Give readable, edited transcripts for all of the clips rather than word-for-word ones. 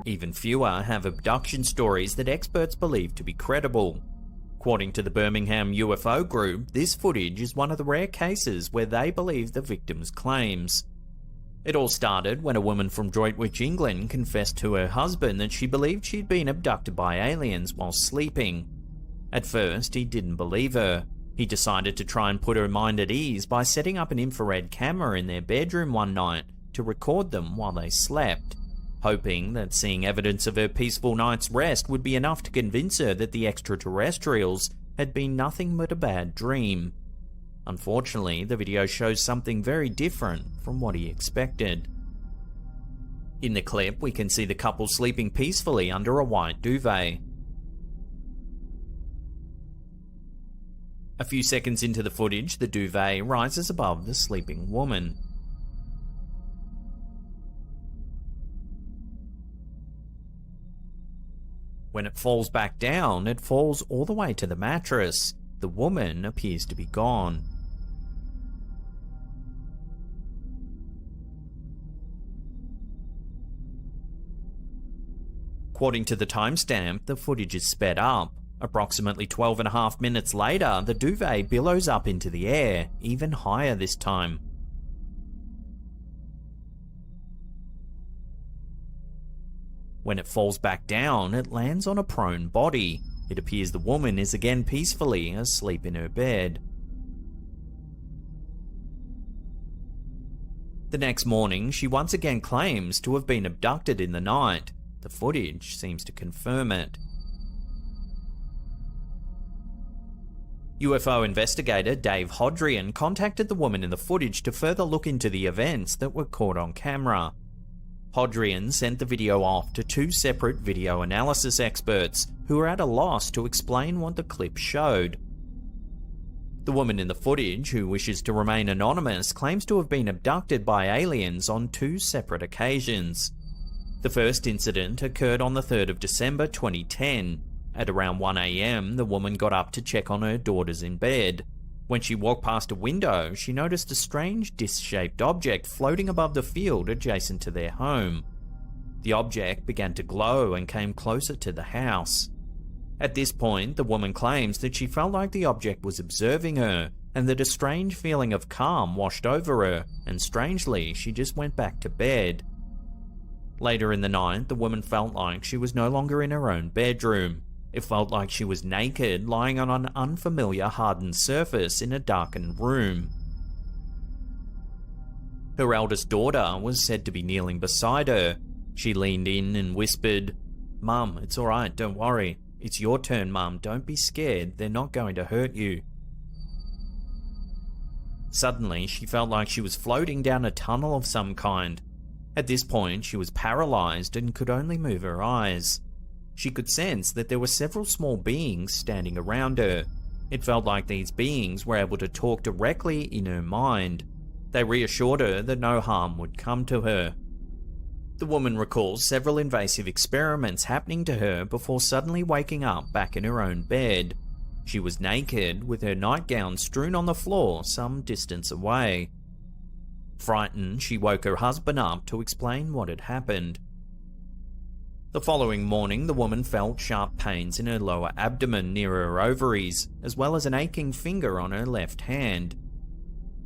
Even fewer have abduction stories that experts believe to be credible. According to the Birmingham UFO Group, this footage is one of the rare cases where they believe the victim's claims. It all started when a woman from Droitwich, England confessed to her husband that she believed she'd been abducted by aliens while sleeping. At first, he didn't believe her. He decided to try and put her mind at ease by setting up an infrared camera in their bedroom one night to record them while they slept, hoping that seeing evidence of her peaceful night's rest would be enough to convince her that the extraterrestrials had been nothing but a bad dream. Unfortunately, the video shows something very different from what he expected. In the clip, we can see the couple sleeping peacefully under a white duvet. A few seconds into the footage, the duvet rises above the sleeping woman. When it falls back down, it falls all the way to the mattress. The woman appears to be gone. According to the timestamp, the footage is sped up. Approximately 12.5 minutes later, the duvet billows up into the air, even higher this time. When it falls back down, it lands on a prone body. It appears the woman is again peacefully asleep in her bed. The next morning, she once again claims to have been abducted in the night. The footage seems to confirm it. UFO investigator Dave Hodrian contacted the woman in the footage to further look into the events that were caught on camera. Hodrian sent the video off to two separate video analysis experts who were at a loss to explain what the clip showed. The woman in the footage, who wishes to remain anonymous, claims to have been abducted by aliens on two separate occasions. The first incident occurred on the 3rd of December 2010. At around 1 AM, the woman got up to check on her daughters in bed. When she walked past a window, she noticed a strange disc-shaped object floating above the field adjacent to their home. The object began to glow and came closer to the house. At this point, the woman claims that she felt like the object was observing her, and that a strange feeling of calm washed over her, and strangely, she just went back to bed. Later in the night, the woman felt like she was no longer in her own bedroom. It felt like she was naked, lying on an unfamiliar hardened surface in a darkened room. Her eldest daughter was said to be kneeling beside her. She leaned in and whispered, "Mum, it's alright, don't worry. It's your turn, Mum, don't be scared, they're not going to hurt you." Suddenly, she felt like she was floating down a tunnel of some kind. At this point, she was paralyzed and could only move her eyes. She could sense that there were several small beings standing around her. It felt like these beings were able to talk directly in her mind. They reassured her that no harm would come to her. The woman recalls several invasive experiments happening to her before suddenly waking up back in her own bed. She was naked, with her nightgown strewn on the floor some distance away. Frightened, she woke her husband up to explain what had happened. The following morning, the woman felt sharp pains in her lower abdomen near her ovaries, as well as an aching finger on her left hand.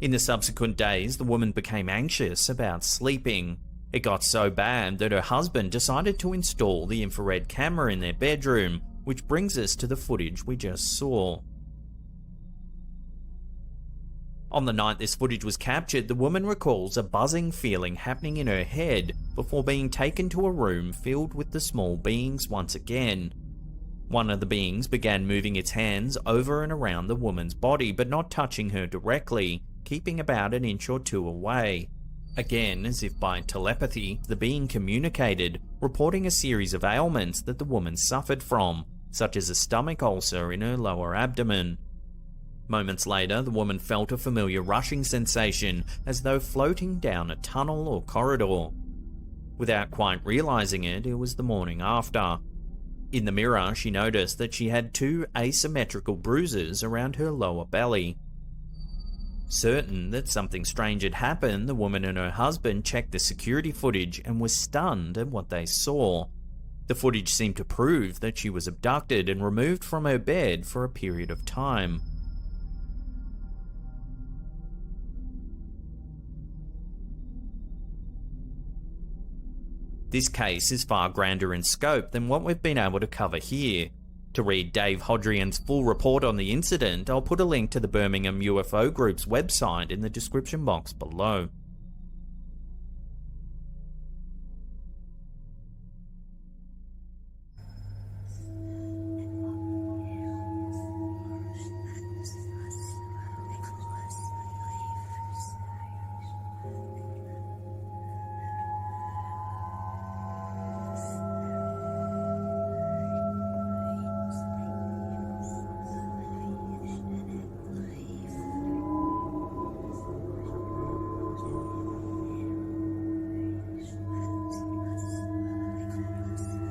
In the subsequent days, the woman became anxious about sleeping. It got so bad that her husband decided to install the infrared camera in their bedroom, which brings us to the footage we just saw. On the night this footage was captured, the woman recalls a buzzing feeling happening in her head before being taken to a room filled with the small beings once again. One of the beings began moving its hands over and around the woman's body, but not touching her directly, keeping about an inch or two away. Again, as if by telepathy, the being communicated, reporting a series of ailments that the woman suffered from, such as a stomach ulcer in her lower abdomen. Moments later, the woman felt a familiar rushing sensation, as though floating down a tunnel or corridor. Without quite realizing it, it was the morning after. In the mirror, she noticed that she had two asymmetrical bruises around her lower belly. Certain that something strange had happened, the woman and her husband checked the security footage and were stunned at what they saw. The footage seemed to prove that she was abducted and removed from her bed for a period of time. This case is far grander in scope than what we've been able to cover here. To read Dave Hodrian's full report on the incident, I'll put a link to the Birmingham UFO Group's website in the description box below.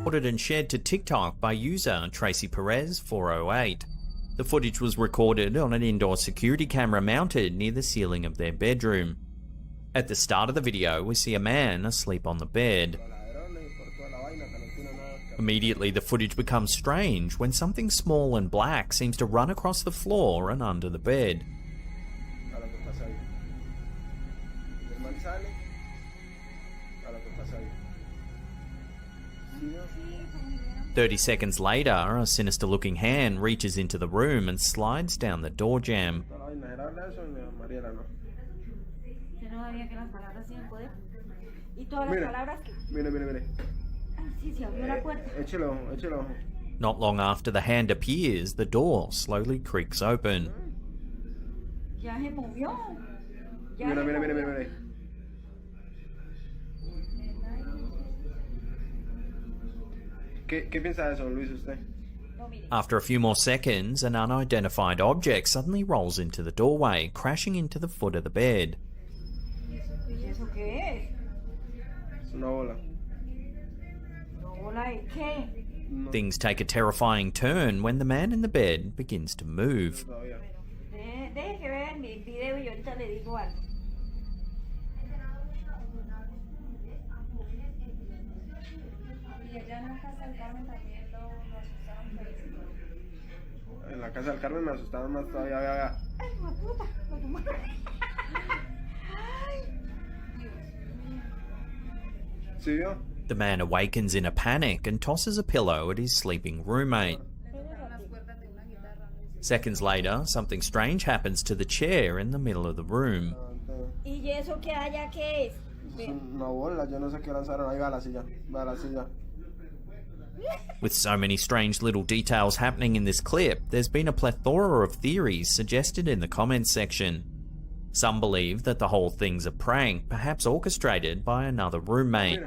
Recorded and shared to TikTok by user Tracy Perez 408. The footage was recorded on an indoor security camera mounted near the ceiling of their bedroom. At the start of the video, we see a man asleep on the bed. Immediately, the footage becomes strange when something small and black seems to run across the floor and under the bed. 30 seconds later, a sinister-looking hand reaches into the room and slides down the door jamb. Not long after the hand appears, the door slowly creaks open. After a few more seconds, an unidentified object suddenly rolls into the doorway, crashing into the foot of the bed. Things take a terrifying turn when the man in the bed begins to move. En la casa del Carmen me asustaban más todavía. Ay, puta, ¿Sí vio? The man awakens in a panic and tosses a pillow at his sleeping roommate. Seconds later, something strange happens to the chair in the middle of the room. ¿Y eso que haya qué es? Una bola, yo no sé qué lanzaron. Ahí va la silla, va la silla. With so many strange little details happening in this clip, there's been a plethora of theories suggested in the comments section. Some believe that the whole thing's a prank, perhaps orchestrated by another roommate.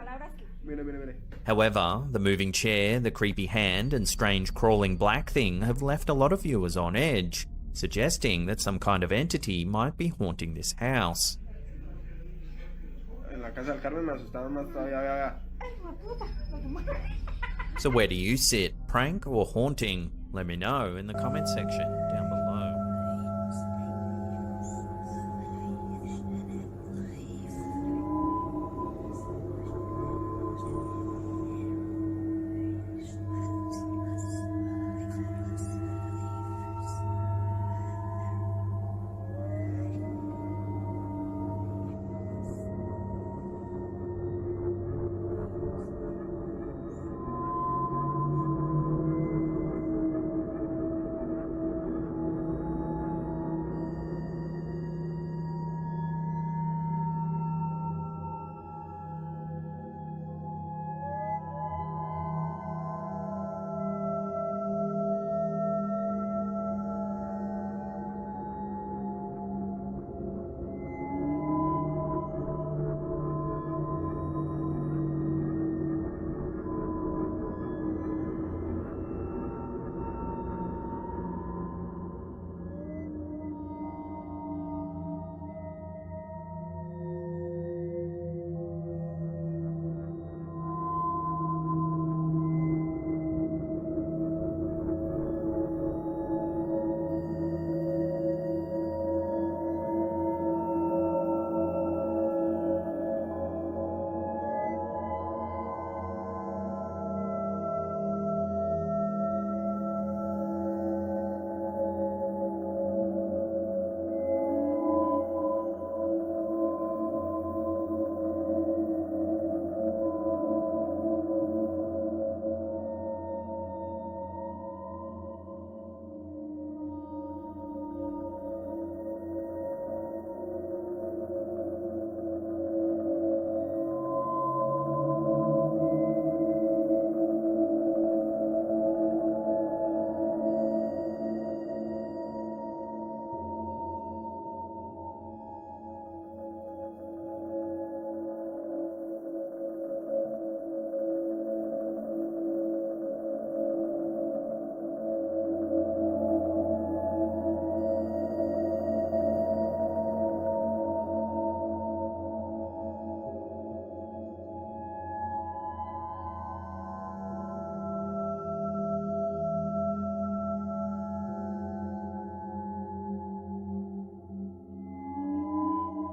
However, the moving chair, the creepy hand, and strange crawling black thing have left a lot of viewers on edge, suggesting that some kind of entity might be haunting this house. En la casa del Carmen me asustaban más todavía. So where do you sit? Prank or haunting? Let me know in the comments section down below.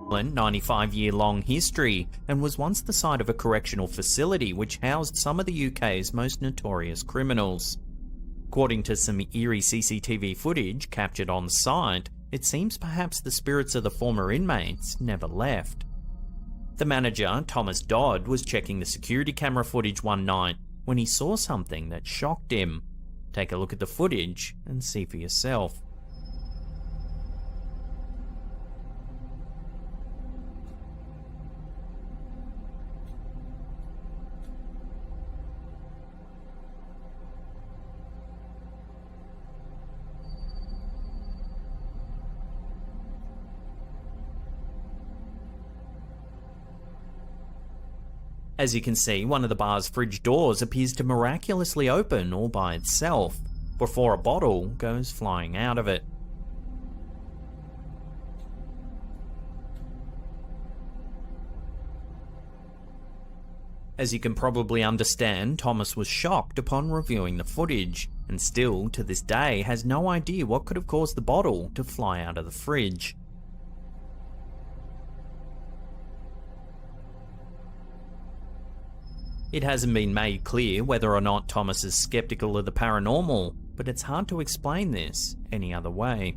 95-year-long history and was once the site of a correctional facility which housed some of the UK's most notorious criminals. According to some eerie CCTV footage captured on site, it seems perhaps the spirits of the former inmates never left. The manager, Thomas Dodd, was checking the security camera footage one night when he saw something that shocked him. Take a look at the footage and see for yourself. As you can see, one of the bar's fridge doors appears to miraculously open all by itself, before a bottle goes flying out of it. As you can probably understand, Thomas was shocked upon reviewing the footage, and still, to this day, has no idea what could have caused the bottle to fly out of the fridge. It hasn't been made clear whether or not Thomas is skeptical of the paranormal, but it's hard to explain this any other way.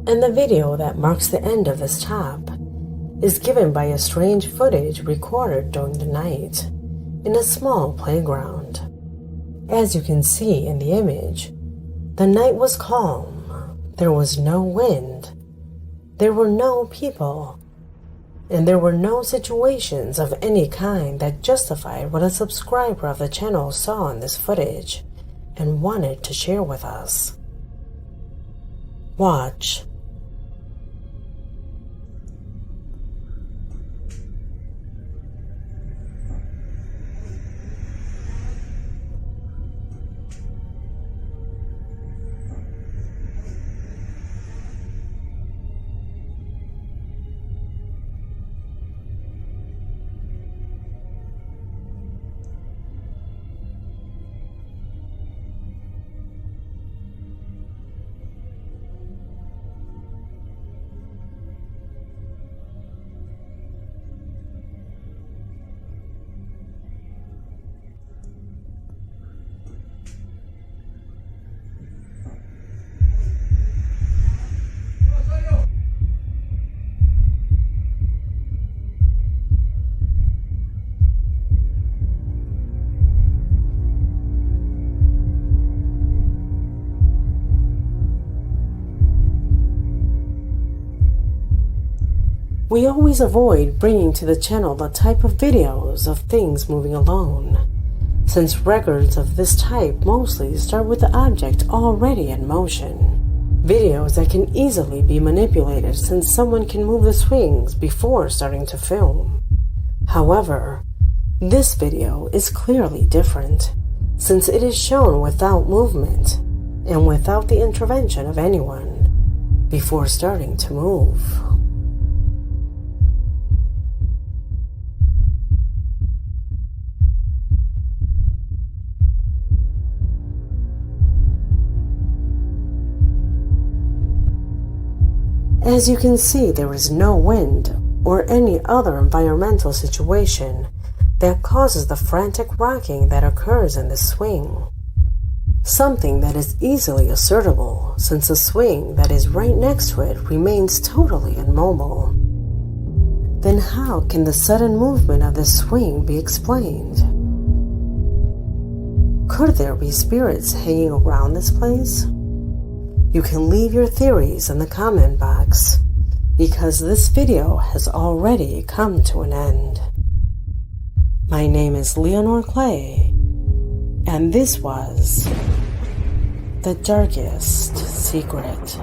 And the video that marks the end of this top is given by a strange footage recorded during the night in a small playground. As you can see in the image, the night was calm, there was no wind, there were no people, and there were no situations of any kind that justified what a subscriber of the channel saw in this footage and wanted to share with us. Watch. We always avoid bringing to the channel the type of videos of things moving alone, since records of this type mostly start with the object already in motion. Videos that can easily be manipulated since someone can move the swings before starting to film. However, this video is clearly different, since it is shown without movement and without the intervention of anyone before starting to move. As you can see, there is no wind or any other environmental situation that causes the frantic rocking that occurs in this swing. Something that is easily ascertainable since the swing that is right next to it remains totally immobile. Then how can the sudden movement of this swing be explained? Could there be spirits hanging around this place? You can leave your theories in the comment box, because this video has already come to an end. My name is Leonore Clay, and this was The Darkest Secret.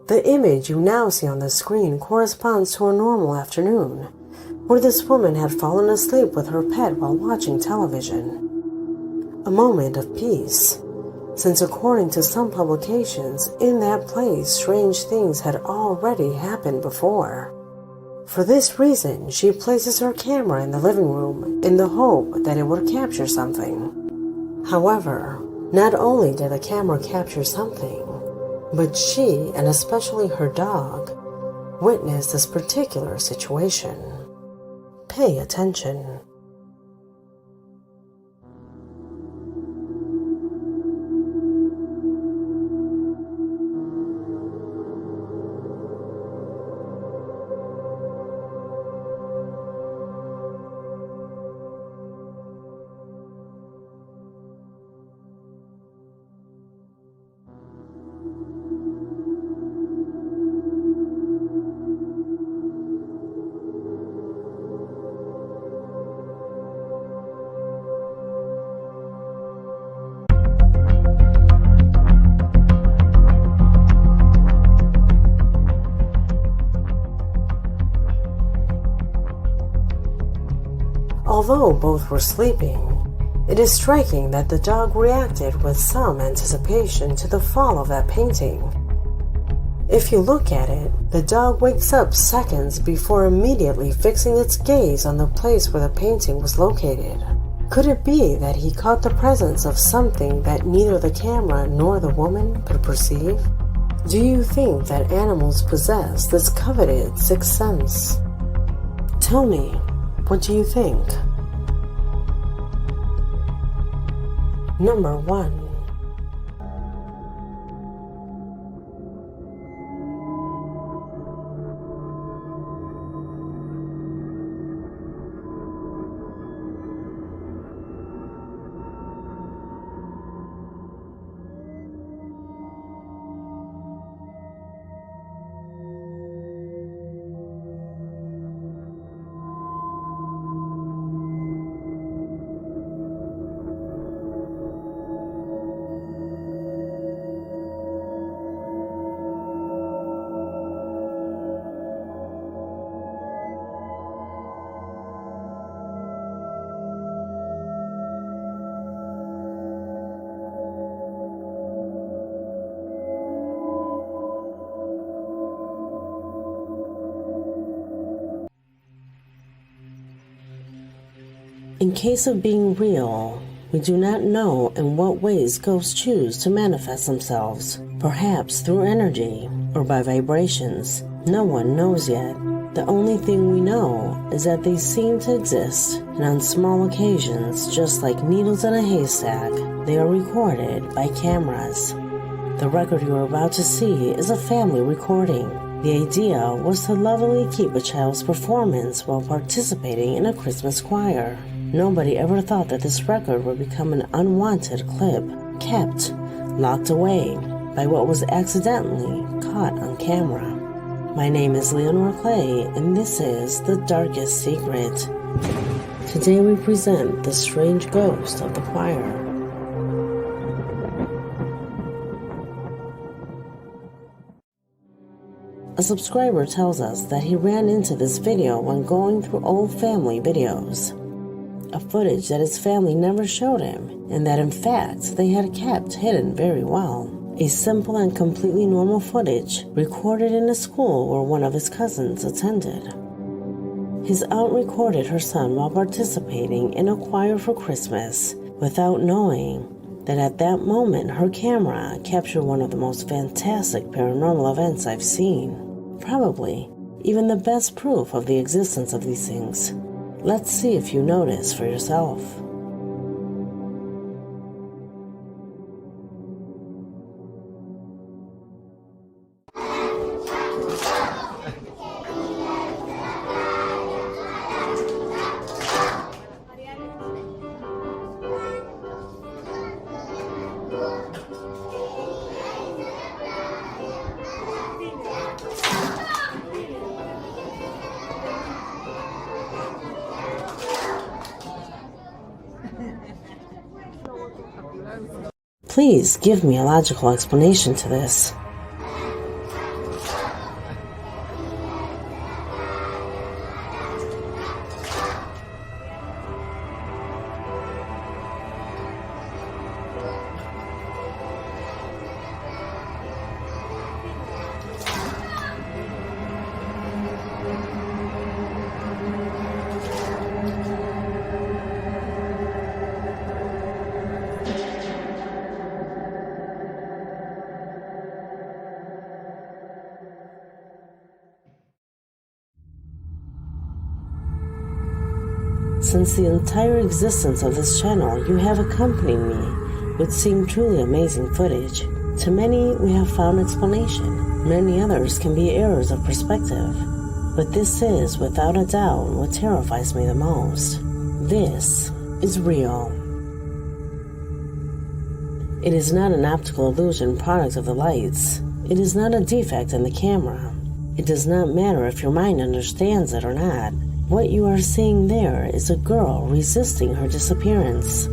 The image you now see on the screen corresponds to a normal afternoon, where this woman had fallen asleep with her pet while watching television. A moment of peace, since according to some publications, in that place strange things had already happened before. For this reason, she places her camera in the living room in the hope that it would capture something. However, not only did the camera capture something, but she, and especially her dog, witnessed this particular situation. Pay attention. Although both were sleeping, it is striking that the dog reacted with some anticipation to the fall of that painting. If you look at it, the dog wakes up seconds before immediately fixing its gaze on the place where the painting was located. Could it be that he caught the presence of something that neither the camera nor the woman could perceive? Do you think that animals possess this coveted sixth sense? Tell me, what do you think? Number 1. In case of being real, we do not know in what ways ghosts choose to manifest themselves, perhaps through energy or by vibrations. No one knows yet. The only thing we know is that they seem to exist, and on small occasions, just like needles in a haystack, they are recorded by cameras. The record you are about to see is a family recording. The idea was to lovingly keep a child's performance while participating in a Christmas choir. Nobody ever thought that this record would become an unwanted clip, kept, locked away by what was accidentally caught on camera. My name is Leonore Clay, and this is The Darkest Secret. Today we present the strange ghost of the choir. A subscriber tells us that he ran into this video when going through old family videos. A footage that his family never showed him, and that in fact they had kept hidden very well. A simple and completely normal footage recorded in a school where one of his cousins attended. His aunt recorded her son while participating in a choir for Christmas, without knowing that at that moment her camera captured one of the most fantastic paranormal events I've seen. Probably even the best proof of the existence of these things. Let's see if you notice for yourself. Please give me a logical explanation to this. Since the entire existence of this channel, you have accompanied me with seeing truly amazing footage. To many, we have found explanation. Many others can be errors of perspective. But this is, without a doubt, what terrifies me the most. This is real. It is not an optical illusion product of the lights. It is not a defect in the camera. It does not matter if your mind understands it or not. What you are seeing there is a girl resisting her disappearance.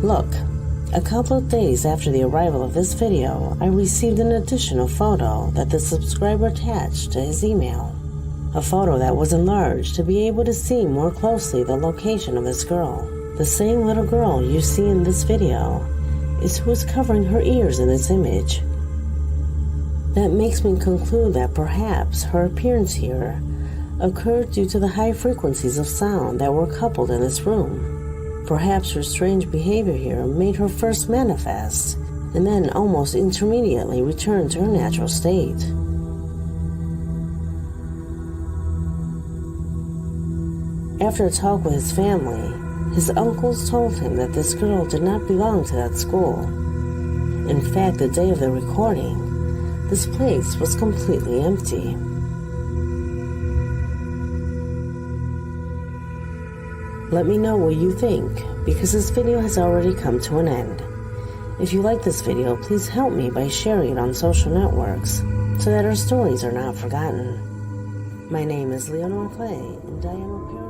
Look, a couple of days after the arrival of this video, I received an additional photo that the subscriber attached to his email. A photo that was enlarged to be able to see more closely the location of this girl. The same little girl you see in this video is who is covering her ears in this image. That makes me conclude that perhaps her appearance here occurred due to the high frequencies of sound that were coupled in this room. Perhaps her strange behavior here made her first manifest, and then almost intermediately return to her natural state. After a talk with his family, his uncles told him that this girl did not belong to that school. In fact, the day of the recording, this place was completely empty. Let me know what you think, because this video has already come to an end. If you like this video, please help me by sharing it on social networks, so that our stories are not forgotten. My name is Leonore Clay, and I am a